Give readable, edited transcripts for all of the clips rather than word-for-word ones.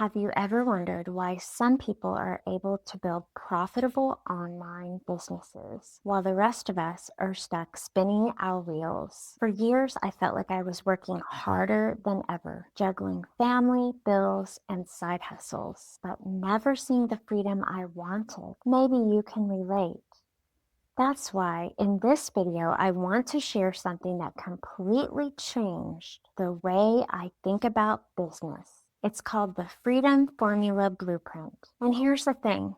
Have you ever wondered why some people are able to build profitable online businesses while the rest of us are stuck spinning our wheels? For years, I felt like I was working harder than ever, juggling family, bills, and side hustles, but never seeing the freedom I wanted. Maybe you can relate. That's why in this video, I want to share something that completely changed the way I think about business. It's called the Freedom Formula Blueprint. And here's the thing.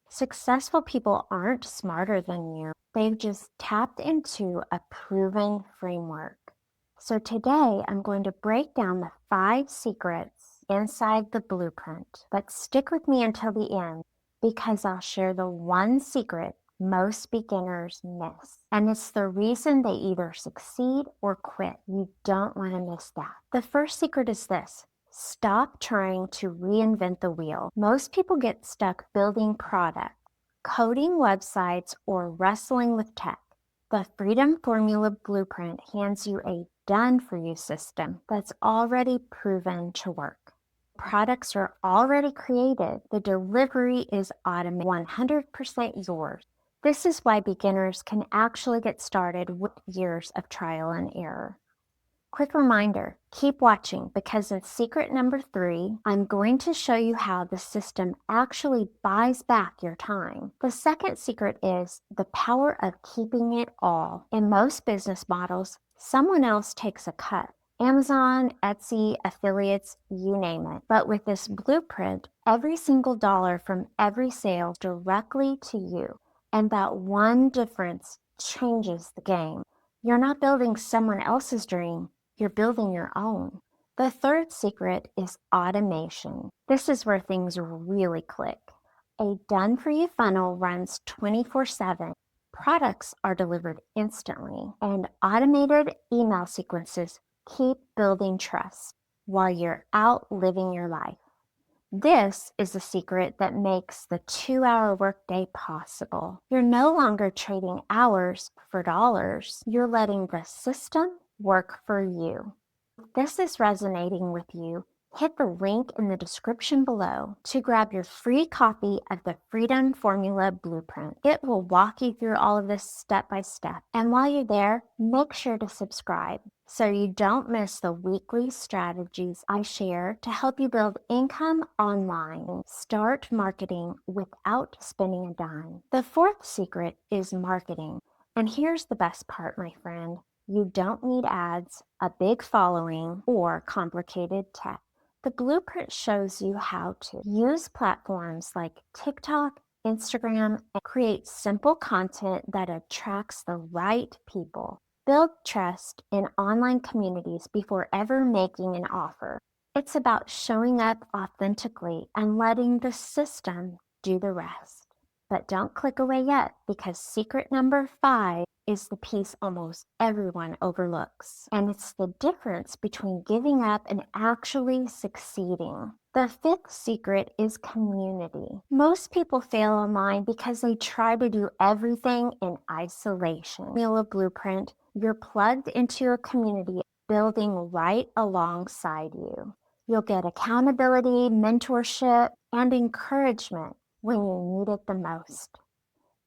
Successful people aren't smarter than you. They've just tapped into a proven framework. So today, I'm going to break down the 5 secrets inside the blueprint. But stick with me until the end because I'll share the one secret most beginners miss. And it's the reason they either succeed or quit. You don't want to miss that. The first secret is this. Stop trying to reinvent the wheel. Most people get stuck building products, coding websites, or wrestling with tech. The Freedom Formula Blueprint hands you a done-for-you system that's already proven to work. Products are already created. The delivery is automated, 100% yours. This is why beginners can actually get started with years of trial and error. Quick reminder, keep watching because in secret number 3, I'm going to show you how the system actually buys back your time. The second secret is the power of keeping it all. In most business models, someone else takes a cut. Amazon, Etsy, affiliates, you name it. But with this blueprint, every single dollar from every sale directly to you. And that one difference changes the game. You're not building someone else's dream. You're building your own. The third secret is automation. This is where things really click. A done-for-you funnel runs 24/7. Products are delivered instantly, and automated email sequences keep building trust while you're out living your life. This is the secret that makes the 2-hour workday possible. You're no longer trading hours for dollars. You're letting the system work for you. If this is resonating with you, hit the link in the description below to grab your free copy of the Freedom Formula Blueprint. It will walk you through all of this step by step. And while you're there, make sure to subscribe so you don't miss the weekly strategies I share to help you build income online. Start marketing without spending a dime. The fourth secret is marketing. And here's the best part, my friend. You don't need ads, a big following, or complicated tech. The blueprint shows you how to use platforms like TikTok, Instagram, and create simple content that attracts the right people. Build trust in online communities before ever making an offer. It's about showing up authentically and letting the system do the rest. But don't click away yet because secret number 5 is the piece almost everyone overlooks. And it's the difference between giving up and actually succeeding. The fifth secret is community. Most people fail online because they try to do everything in isolation. Formula Blueprint, you're plugged into a community building right alongside you. You'll get accountability, mentorship, and encouragement when you need it the most.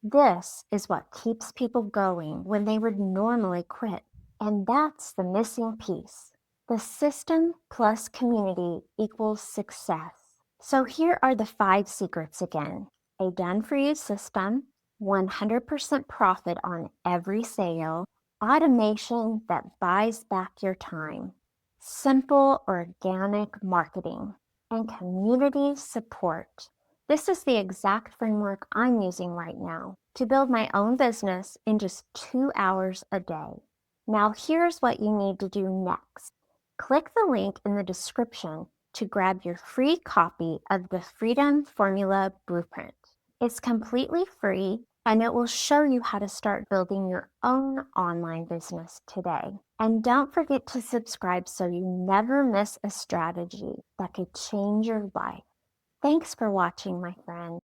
This is what keeps people going when they would normally quit. And that's the missing piece. The system plus community equals success. So here are the 5 secrets again. A done-for-you system, 100% profit on every sale, automation that buys back your time, simple organic marketing, and community support. This is the exact framework I'm using right now to build my own business in just 2 hours a day. Now here's what you need to do next. Click the link in the description to grab your free copy of the Freedom Formula Blueprint. It's completely free and it will show you how to start building your own online business today. And don't forget to subscribe so you never miss a strategy that could change your life. Thanks for watching, my friend.